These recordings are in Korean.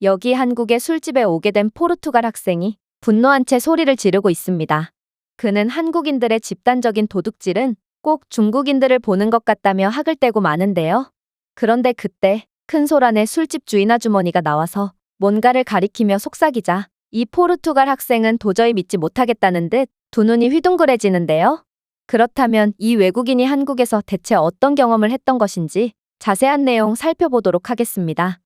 여기 한국의 술집에 오게 된 포르투갈 학생이 분노한 채 소리를 지르고 있습니다. 그는 한국인들의 집단적인 도둑질은 꼭 중국인들을 보는 것 같다며 학을 떼고 마는데요. 그런데 그때 큰 소란에 술집 주인 아주머니가 나와서 뭔가를 가리키며 속삭이자 이 포르투갈 학생은 도저히 믿지 못하겠다는 듯 두 눈이 휘둥그레지는데요. 그렇다면 이 외국인이 한국에서 대체 어떤 경험을 했던 것인지 자세한 내용 살펴보도록 하겠습니다.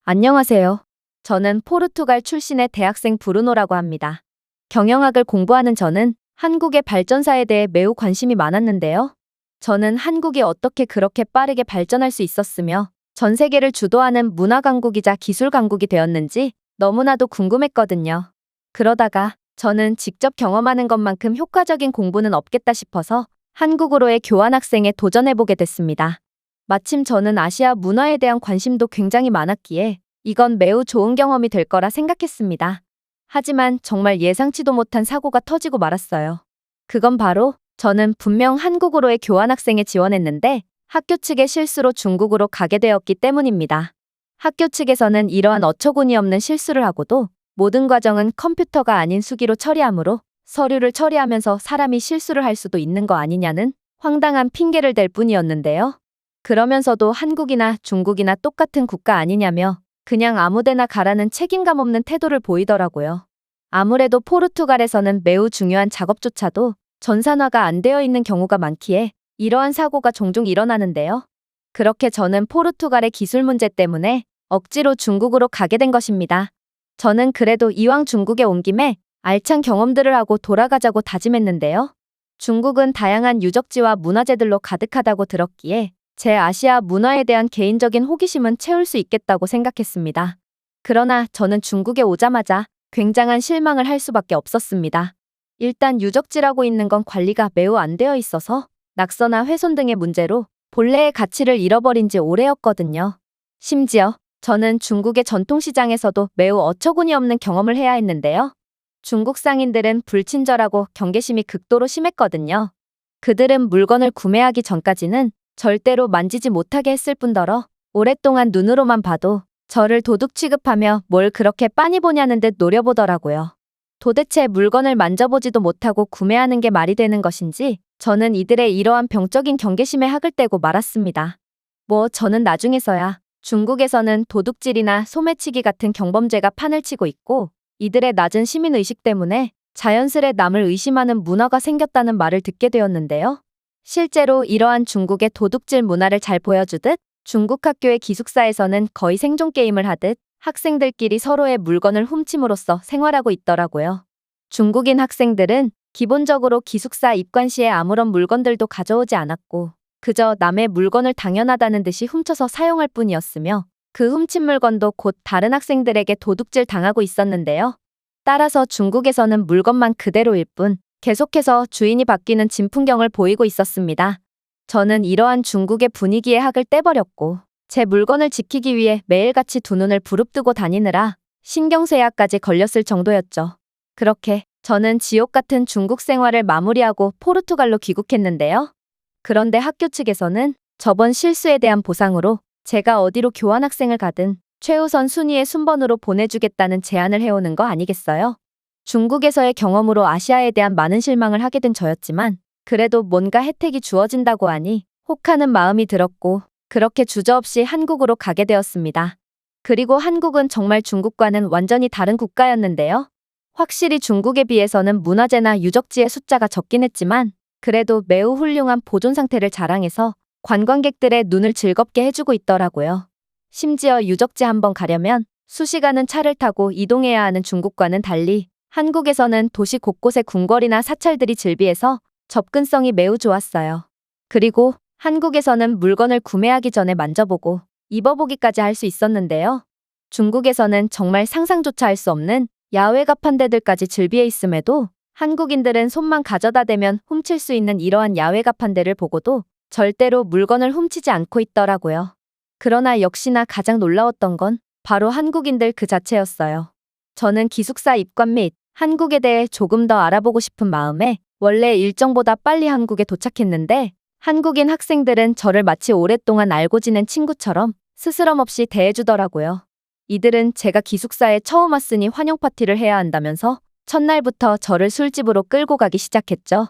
안녕하세요. 저는 포르투갈 출신의 대학생 브루노라고 합니다. 경영학을 공부하는 저는 한국의 발전사에 대해 매우 관심이 많았는데요. 저는 한국이 어떻게 그렇게 빠르게 발전할 수 있었으며 전 세계를 주도하는 문화 강국이자 기술 강국이 되었는지 너무나도 궁금했거든요. 그러다가 저는 직접 경험하는 것만큼 효과적인 공부는 없겠다 싶어서 한국으로의 교환학생에 도전해보게 됐습니다. 마침 저는 아시아 문화에 대한 관심도 굉장히 많았기에 이건 매우 좋은 경험이 될 거라 생각했습니다. 하지만 정말 예상치도 못한 사고가 터지고 말았어요. 그건 바로 저는 분명 한국으로의 교환학생에 지원했는데 학교 측의 실수로 중국으로 가게 되었기 때문입니다. 학교 측에서는 이러한 어처구니 없는 실수를 하고도 모든 과정은 컴퓨터가 아닌 수기로 처리하므로 서류를 처리하면서 사람이 실수를 할 수도 있는 거 아니냐는 황당한 핑계를 댈 뿐이었는데요. 그러면서도 한국이나 중국이나 똑같은 국가 아니냐며 그냥 아무데나 가라는 책임감 없는 태도를 보이더라고요. 아무래도 포르투갈에서는 매우 중요한 작업조차도 전산화가 안 되어 있는 경우가 많기에 이러한 사고가 종종 일어나는데요. 그렇게 저는 포르투갈의 기술 문제 때문에 억지로 중국으로 가게 된 것입니다. 저는 그래도 이왕 중국에 온 김에 알찬 경험들을 하고 돌아가자고 다짐했는데요. 중국은 다양한 유적지와 문화재들로 가득하다고 들었기에 제 아시아 문화에 대한 개인적인 호기심은 채울 수 있겠다고 생각했습니다. 그러나 저는 중국에 오자마자 굉장한 실망을 할 수밖에 없었습니다. 일단 유적지라고 있는 건 관리가 매우 안 되어 있어서 낙서나 훼손 등의 문제로 본래의 가치를 잃어버린 지 오래였거든요. 심지어 저는 중국의 전통시장에서도 매우 어처구니 없는 경험을 해야 했는데요. 중국 상인들은 불친절하고 경계심이 극도로 심했거든요. 그들은 물건을 구매하기 전까지는 절대로 만지지 못하게 했을 뿐더러 오랫동안 눈으로만 봐도 저를 도둑 취급하며 뭘 그렇게 빤히 보냐는 듯 노려보더라고요. 도대체 물건을 만져보지도 못하고 구매하는 게 말이 되는 것인지 저는 이들의 이러한 병적인 경계심에 학을 떼고 말았습니다. 저는 나중에서야 중국에서는 도둑질이나 소매치기 같은 경범죄가 판을 치고 있고 이들의 낮은 시민의식 때문에 자연스레 남을 의심하는 문화가 생겼다는 말을 듣게 되었는데요. 실제로 이러한 중국의 도둑질 문화를 잘 보여주듯 중국 학교의 기숙사에서는 거의 생존 게임을 하듯 학생들끼리 서로의 물건을 훔침으로써 생활하고 있더라고요. 중국인 학생들은 기본적으로 기숙사 입관 시에 아무런 물건들도 가져오지 않았고 그저 남의 물건을 당연하다는 듯이 훔쳐서 사용할 뿐이었으며 그 훔친 물건도 곧 다른 학생들에게 도둑질 당하고 있었는데요. 따라서 중국에서는 물건만 그대로일 뿐 계속해서 주인이 바뀌는 진풍경을 보이고 있었습니다. 저는 이러한 중국의 분위기에 학을 떼버렸고 제 물건을 지키기 위해 매일같이 두 눈을 부릅뜨고 다니느라 신경쇠약까지 걸렸을 정도였죠. 그렇게 저는 지옥 같은 중국 생활을 마무리하고 포르투갈로 귀국했는데요. 그런데 학교 측에서는 저번 실수에 대한 보상으로 제가 어디로 교환학생을 가든 최우선 순위의 순번으로 보내주겠다는 제안을 해오는 거 아니겠어요? 중국에서의 경험으로 아시아에 대한 많은 실망을 하게 된 저였지만 그래도 뭔가 혜택이 주어진다고 하니 혹하는 마음이 들었고 그렇게 주저없이 한국으로 가게 되었습니다. 그리고 한국은 정말 중국과는 완전히 다른 국가였는데요. 확실히 중국에 비해서는 문화재나 유적지의 숫자가 적긴 했지만 그래도 매우 훌륭한 보존 상태를 자랑해서 관광객들의 눈을 즐겁게 해주고 있더라고요. 심지어 유적지 한번 가려면 수시간은 차를 타고 이동해야 하는 중국과는 달리 한국에서는 도시 곳곳에 궁궐이나 사찰들이 즐비해서 접근성이 매우 좋았어요. 그리고 한국에서는 물건을 구매하기 전에 만져보고 입어보기까지 할 수 있었는데요. 중국에서는 정말 상상조차 할 수 없는 야외 가판대들까지 즐비해 있음에도 한국인들은 손만 가져다 대면 훔칠 수 있는 이러한 야외 가판대를 보고도 절대로 물건을 훔치지 않고 있더라고요. 그러나 역시나 가장 놀라웠던 건 바로 한국인들 그 자체였어요. 저는 기숙사 입관 및 한국에 대해 조금 더 알아보고 싶은 마음에 원래 일정보다 빨리 한국에 도착했는데 한국인 학생들은 저를 마치 오랫동안 알고 지낸 친구처럼 스스럼 없이 대해주더라고요. 이들은 제가 기숙사에 처음 왔으니 환영 파티를 해야 한다면서 첫날부터 저를 술집으로 끌고 가기 시작했죠.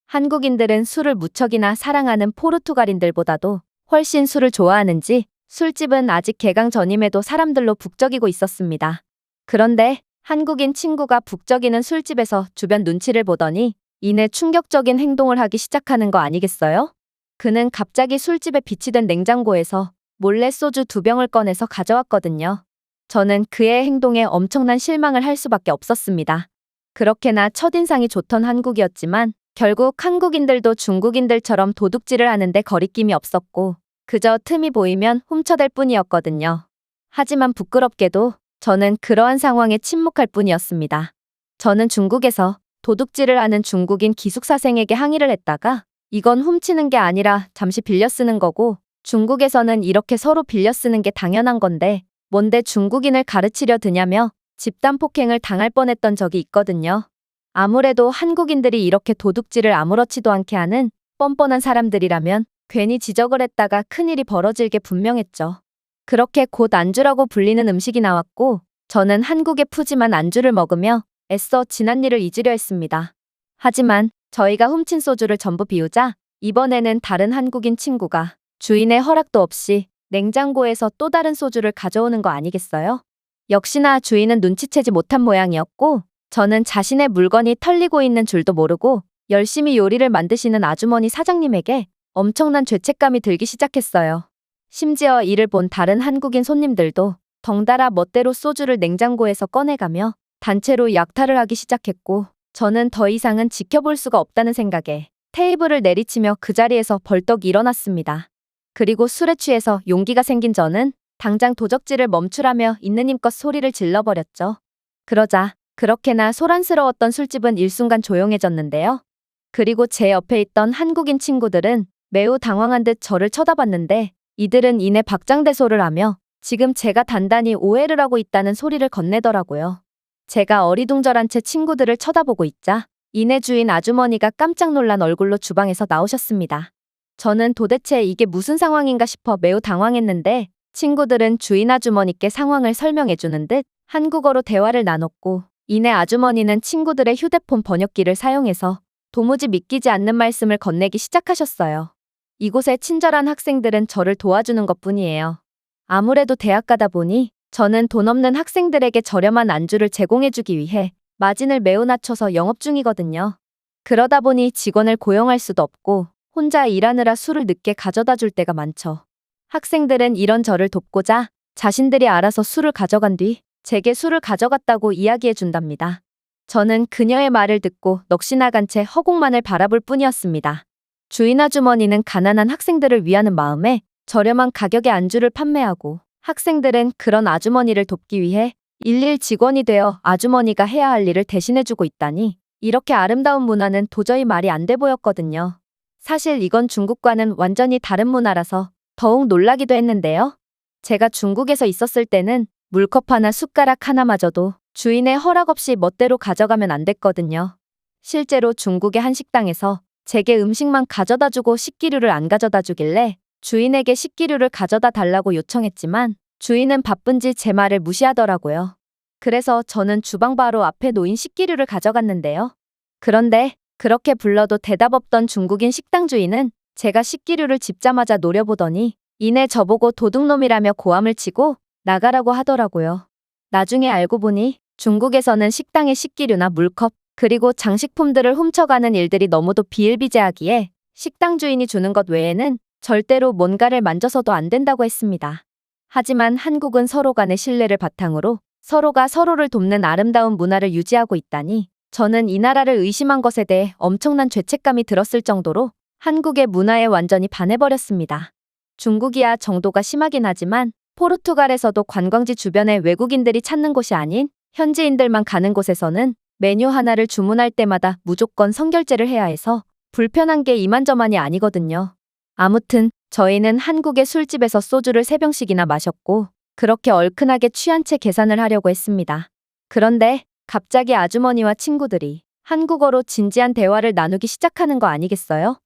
한국인들은 술을 무척이나 사랑하는 포르투갈인들보다도 훨씬 술을 좋아하는지 술집은 아직 개강 전임에도 사람들로 북적이고 있었습니다. 그런데 한국인 친구가 북적이는 술집에서 주변 눈치를 보더니 이내 충격적인 행동을 하기 시작하는 거 아니겠어요? 그는 갑자기 술집에 비치된 냉장고에서 몰래 소주 2병을 꺼내서 가져왔거든요. 저는 그의 행동에 엄청난 실망을 할 수밖에 없었습니다. 그렇게나 첫인상이 좋던 한국이었지만 결국 한국인들도 중국인들처럼 도둑질을 하는데 거리낌이 없었고 그저 틈이 보이면 훔쳐댈 뿐이었거든요. 하지만 부끄럽게도 저는 그러한 상황에 침묵할 뿐이었습니다. 저는 중국에서 도둑질을 하는 중국인 기숙사생에게 항의를 했다가 이건 훔치는 게 아니라 잠시 빌려 쓰는 거고 중국에서는 이렇게 서로 빌려 쓰는 게 당연한 건데 뭔데 중국인을 가르치려 드냐며 집단 폭행을 당할 뻔했던 적이 있거든요. 아무래도 한국인들이 이렇게 도둑질을 아무렇지도 않게 하는 뻔뻔한 사람들이라면 괜히 지적을 했다가 큰일이 벌어질 게 분명했죠. 그렇게 곧 안주라고 불리는 음식이 나왔고 저는 한국의 푸짐한 안주를 먹으며 애써 지난 일을 잊으려 했습니다. 하지만 저희가 훔친 소주를 전부 비우자 이번에는 다른 한국인 친구가 주인의 허락도 없이 냉장고에서 또 다른 소주를 가져오는 거 아니겠어요? 역시나 주인은 눈치채지 못한 모양이었고 저는 자신의 물건이 털리고 있는 줄도 모르고 열심히 요리를 만드시는 아주머니 사장님에게 엄청난 죄책감이 들기 시작했어요. 심지어 이를 본 다른 한국인 손님들도 덩달아 멋대로 소주를 냉장고에서 꺼내가며 단체로 약탈을 하기 시작했고 저는 더 이상은 지켜볼 수가 없다는 생각에 테이블을 내리치며 그 자리에서 벌떡 일어났습니다. 그리고 술에 취해서 용기가 생긴 저는 당장 도적질을 멈추라며 있는 힘껏 소리를 질러버렸죠. 그러자 그렇게나 소란스러웠던 술집은 일순간 조용해졌는데요. 그리고 제 옆에 있던 한국인 친구들은 매우 당황한 듯 저를 쳐다봤는데 이들은 이내 박장대소를 하며 지금 제가 단단히 오해를 하고 있다는 소리를 건네더라고요. 제가 어리둥절한 채 친구들을 쳐다보고 있자 이내 주인 아주머니가 깜짝 놀란 얼굴로 주방에서 나오셨습니다. 저는 도대체 이게 무슨 상황인가 싶어 매우 당황했는데 친구들은 주인 아주머니께 상황을 설명해 주는 듯 한국어로 대화를 나눴고 이내 아주머니는 친구들의 휴대폰 번역기를 사용해서 도무지 믿기지 않는 말씀을 건네기 시작하셨어요. 이곳의 친절한 학생들은 저를 도와주는 것뿐이에요. 아무래도 대학 가다 보니 저는 돈 없는 학생들에게 저렴한 안주를 제공해주기 위해 마진을 매우 낮춰서 영업 중이거든요. 그러다 보니 직원을 고용할 수도 없고 혼자 일하느라 술을 늦게 가져다 줄 때가 많죠. 학생들은 이런 저를 돕고자 자신들이 알아서 술을 가져간 뒤 제게 술을 가져갔다고 이야기해 준답니다. 저는 그녀의 말을 듣고 넋이 나간 채 허공만을 바라볼 뿐이었습니다. 주인 아주머니는 가난한 학생들을 위하는 마음에 저렴한 가격의 안주를 판매하고 학생들은 그런 아주머니를 돕기 위해 일일 직원이 되어 아주머니가 해야 할 일을 대신해주고 있다니 이렇게 아름다운 문화는 도저히 말이 안 돼 보였거든요. 사실 이건 중국과는 완전히 다른 문화라서 더욱 놀라기도 했는데요. 제가 중국에서 있었을 때는 물컵 하나 숟가락 하나마저도 주인의 허락 없이 멋대로 가져가면 안 됐거든요. 실제로 중국의 한 식당에서 제게 음식만 가져다 주고 식기류를 안 가져다 주길래 주인에게 식기류를 가져다 달라고 요청했지만 주인은 바쁜지 제 말을 무시하더라고요. 그래서 저는 주방 바로 앞에 놓인 식기류를 가져갔는데요. 그런데 그렇게 불러도 대답 없던 중국인 식당 주인은 제가 식기류를 집자마자 노려보더니 이내 저보고 도둑놈이라며 고함을 치고 나가라고 하더라고요. 나중에 알고 보니 중국에서는 식당의 식기류나 물컵 그리고 장식품들을 훔쳐가는 일들이 너무도 비일비재하기에 식당 주인이 주는 것 외에는 절대로 뭔가를 만져서도 안 된다고 했습니다. 하지만 한국은 서로 간의 신뢰를 바탕으로 서로가 서로를 돕는 아름다운 문화를 유지하고 있다니 저는 이 나라를 의심한 것에 대해 엄청난 죄책감이 들었을 정도로 한국의 문화에 완전히 반해버렸습니다. 중국이야 정도가 심하긴 하지만 포르투갈에서도 관광지 주변에 외국인들이 찾는 곳이 아닌 현지인들만 가는 곳에서는 메뉴 하나를 주문할 때마다 무조건 선결제를 해야 해서 불편한 게 이만저만이 아니거든요. 아무튼 저희는 한국의 술집에서 소주를 3병씩이나 마셨고 그렇게 얼큰하게 취한 채 계산을 하려고 했습니다. 그런데 갑자기 아주머니와 친구들이 한국어로 진지한 대화를 나누기 시작하는 거 아니겠어요?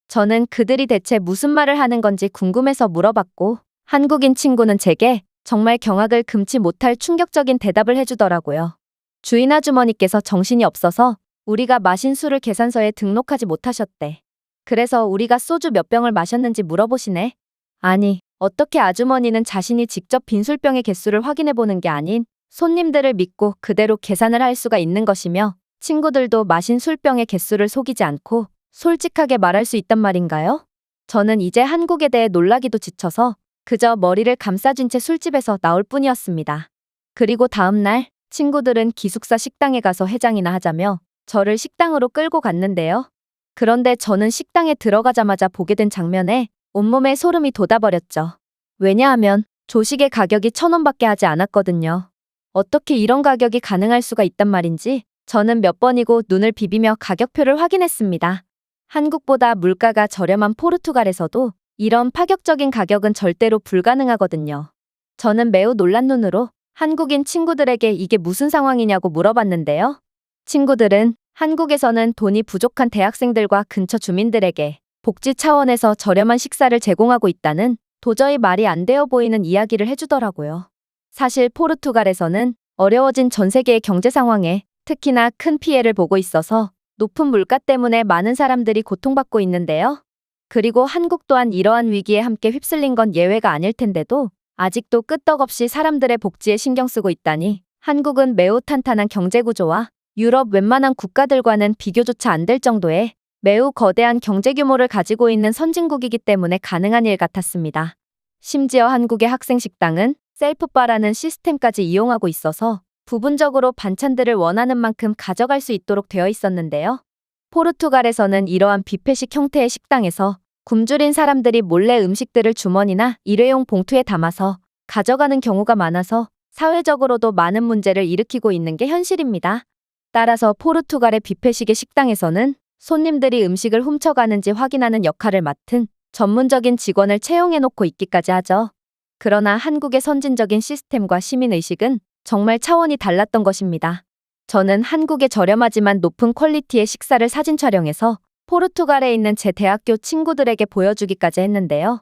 저는 그들이 대체 무슨 말을 하는 건지 궁금해서 물어봤고 한국인 친구는 제게 정말 경악을 금치 못할 충격적인 대답을 해주더라고요. 주인 아주머니께서 정신이 없어서 우리가 마신 술을 계산서에 등록하지 못하셨대. 그래서 우리가 소주 몇 병을 마셨는지 물어보시네. 아니, 어떻게 아주머니는 자신이 직접 빈술병의 개수를 확인해보는 게 아닌 손님들을 믿고 그대로 계산을 할 수가 있는 것이며 친구들도 마신 술병의 개수를 속이지 않고 솔직하게 말할 수 있단 말인가요? 저는 이제 한국에 대해 놀라기도 지쳐서 그저 머리를 감싸쥔 채 술집에서 나올 뿐이었습니다. 그리고 다음 날 친구들은 기숙사 식당에 가서 해장이나 하자며 저를 식당으로 끌고 갔는데요. 그런데 저는 식당에 들어가자마자 보게 된 장면에 온몸에 소름이 돋아버렸죠. 왜냐하면 조식의 가격이 1,000원밖에 하지 않았거든요. 어떻게 이런 가격이 가능할 수가 있단 말인지 저는 몇 번이고 눈을 비비며 가격표를 확인했습니다. 한국보다 물가가 저렴한 포르투갈에서도 이런 파격적인 가격은 절대로 불가능하거든요. 저는 매우 놀란 눈으로 한국인 친구들에게 이게 무슨 상황이냐고 물어봤는데요. 친구들은 한국에서는 돈이 부족한 대학생들과 근처 주민들에게 복지 차원에서 저렴한 식사를 제공하고 있다는 도저히 말이 안 되어 보이는 이야기를 해주더라고요. 사실 포르투갈에서는 어려워진 전 세계의 경제 상황에 특히나 큰 피해를 보고 있어서 높은 물가 때문에 많은 사람들이 고통받고 있는데요. 그리고 한국 또한 이러한 위기에 함께 휩쓸린 건 예외가 아닐 텐데도 아직도 끄떡없이 사람들의 복지에 신경 쓰고 있다니 한국은 매우 탄탄한 경제 구조와 유럽 웬만한 국가들과는 비교조차 안 될 정도의 매우 거대한 경제 규모를 가지고 있는 선진국이기 때문에 가능한 일 같았습니다. 심지어 한국의 학생 식당은 셀프바라는 시스템까지 이용하고 있어서 부분적으로 반찬들을 원하는 만큼 가져갈 수 있도록 되어 있었는데요. 포르투갈에서는 이러한 뷔페식 형태의 식당에서 굶주린 사람들이 몰래 음식들을 주머니나 일회용 봉투에 담아서 가져가는 경우가 많아서 사회적으로도 많은 문제를 일으키고 있는 게 현실입니다. 따라서 포르투갈의 뷔페식의 식당에서는 손님들이 음식을 훔쳐가는지 확인하는 역할을 맡은 전문적인 직원을 채용해놓고 있기까지 하죠. 그러나 한국의 선진적인 시스템과 시민의식은 정말 차원이 달랐던 것입니다. 저는 한국의 저렴하지만 높은 퀄리티의 식사를 사진 촬영해서 포르투갈에 있는 제 대학교 친구들에게 보여주기까지 했는데요.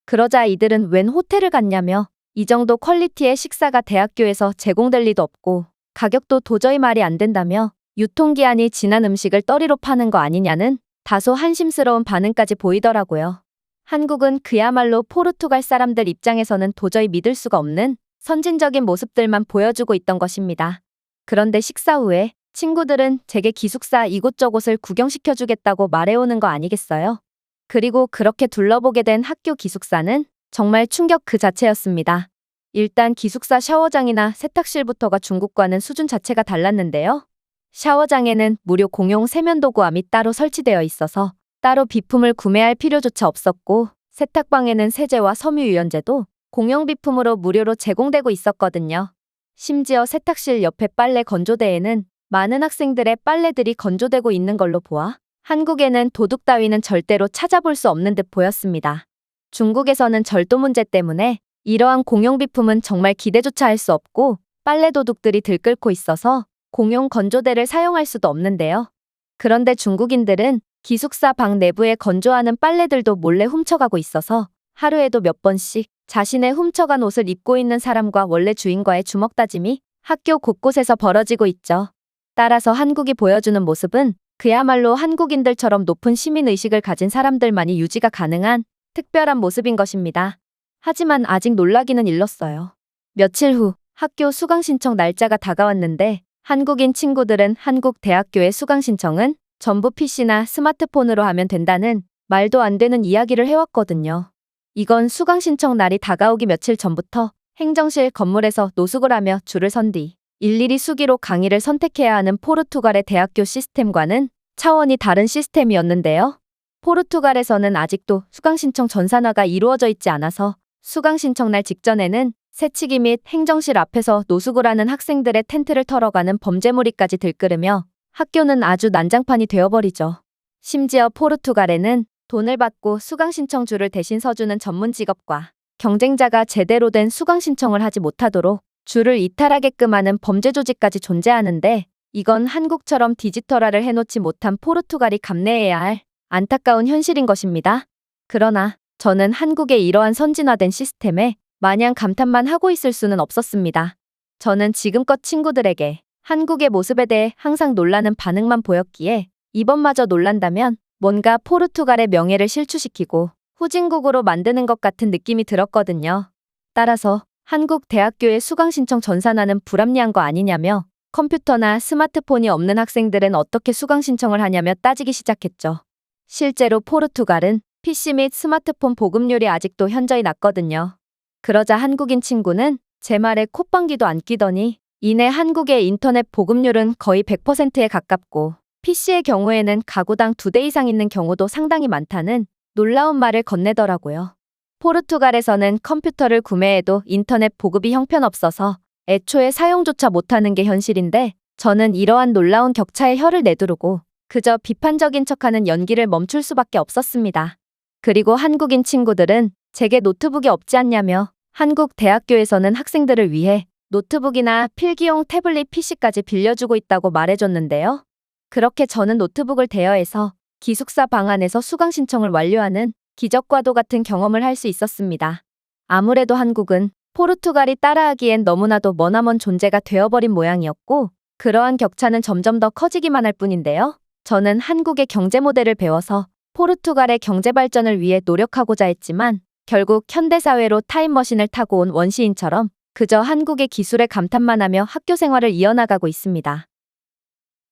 그러자 이들은 웬 호텔을 갔냐며 이 정도 퀄리티의 식사가 대학교에서 제공될 리도 없고 가격도 도저히 말이 안 된다며 유통기한이 지난 음식을 떨이로 파는 거 아니냐는 다소 한심스러운 반응까지 보이더라고요. 한국은 그야말로 포르투갈 사람들 입장에서는 도저히 믿을 수가 없는 선진적인 모습들만 보여주고 있던 것입니다. 그런데 식사 후에 친구들은 제게 기숙사 이곳저곳을 구경시켜주겠다고 말해오는 거 아니겠어요? 그리고 그렇게 둘러보게 된 학교 기숙사는 정말 충격 그 자체였습니다. 일단 기숙사 샤워장이나 세탁실부터가 중국과는 수준 자체가 달랐는데요. 샤워장에는 무료 공용 세면도구함이 따로 설치되어 있어서 따로 비품을 구매할 필요조차 없었고 세탁방에는 세제와 섬유유연제도 공용 비품으로 무료로 제공되고 있었거든요. 심지어 세탁실 옆에 빨래 건조대에는 많은 학생들의 빨래들이 건조되고 있는 걸로 보아 한국에는 도둑 따위는 절대로 찾아볼 수 없는 듯 보였습니다. 중국에서는 절도 문제 때문에 이러한 공용 비품은 정말 기대조차 할 수 없고 빨래 도둑들이 들끓고 있어서 공용 건조대를 사용할 수도 없는데요. 그런데 중국인들은 기숙사 방 내부에 건조하는 빨래들도 몰래 훔쳐가고 있어서 하루에도 몇 번씩 자신의 훔쳐간 옷을 입고 있는 사람과 원래 주인과의 주먹 다짐이 학교 곳곳에서 벌어지고 있죠. 따라서 한국이 보여주는 모습은 그야말로 한국인들처럼 높은 시민의식을 가진 사람들만이 유지가 가능한 특별한 모습인 것입니다. 하지만 아직 놀라기는 일렀어요. 며칠 후 학교 수강 신청 날짜가 다가왔는데 한국인 친구들은 한국 대학교의 수강 신청은 전부 PC나 스마트폰으로 하면 된다는 말도 안 되는 이야기를 해왔거든요. 이건 수강 신청 날이 다가오기 며칠 전부터 행정실 건물에서 노숙을 하며 줄을 선 뒤 일일이 수기로 강의를 선택해야 하는 포르투갈의 대학교 시스템과는 차원이 다른 시스템이었는데요. 포르투갈에서는 아직도 수강 신청 전산화가 이루어져 있지 않아서 수강 신청 날 직전에는 새치기 및 행정실 앞에서 노숙을 하는 학생들의 텐트를 털어가는 범죄무리까지 들끓으며 학교는 아주 난장판이 되어버리죠. 심지어 포르투갈에는 돈을 받고 수강 신청줄을 대신 서주는 전문 직업과 경쟁자가 제대로 된 수강 신청을 하지 못하도록 줄을 이탈하게끔 하는 범죄 조직까지 존재하는데 이건 한국처럼 디지털화를 해놓지 못한 포르투갈이 감내해야 할 안타까운 현실인 것입니다. 그러나 저는 한국의 이러한 선진화된 시스템에 마냥 감탄만 하고 있을 수는 없었습니다. 저는 지금껏 친구들에게 한국의 모습에 대해 항상 놀라는 반응만 보였기에 이번마저 놀란다면 뭔가 포르투갈의 명예를 실추시키고 후진국으로 만드는 것 같은 느낌이 들었거든요. 따라서 한국 대학교에 수강 신청 전산하는 불합리한 거 아니냐며 컴퓨터나 스마트폰이 없는 학생들은 어떻게 수강 신청을 하냐며 따지기 시작했죠. 실제로 포르투갈은 PC 및 스마트폰 보급률이 아직도 현저히 낮거든요. 그러자 한국인 친구는 제 말에 콧방귀도 안 끼더니 이내 한국의 인터넷 보급률은 거의 100%에 가깝고 PC의 경우에는 가구당 2대 이상 있는 경우도 상당히 많다는 놀라운 말을 건네더라고요. 포르투갈에서는 컴퓨터를 구매해도 인터넷 보급이 형편없어서 애초에 사용조차 못하는 게 현실인데 저는 이러한 놀라운 격차에 혀를 내두르고 그저 비판적인 척하는 연기를 멈출 수밖에 없었습니다. 그리고 한국인 친구들은 제게 노트북이 없지 않냐며 한국 대학교에서는 학생들을 위해 노트북이나 필기용 태블릿 PC까지 빌려주고 있다고 말해줬는데요. 그렇게 저는 노트북을 대여해서 기숙사 방 안에서 수강 신청을 완료하는 기적과도 같은 경험을 할 수 있었습니다. 아무래도 한국은 포르투갈이 따라하기엔 너무나도 머나먼 존재가 되어버린 모양이었고 그러한 격차는 점점 더 커지기만 할 뿐인데요. 저는 한국의 경제 모델을 배워서 포르투갈의 경제 발전을 위해 노력하고자 했지만 결국 현대사회로 타임머신을 타고 온 원시인처럼 그저 한국의 기술에 감탄만 하며 학교 생활을 이어나가고 있습니다.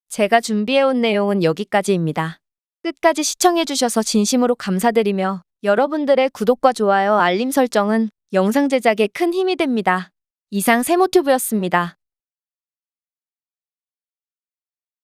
제가 준비해온 내용은 여기까지입니다. 끝까지 시청해주셔서 진심으로 감사드리며 여러분들의 구독과 좋아요, 알림 설정은 영상 제작에 큰 힘이 됩니다. 이상 세모튜브였습니다.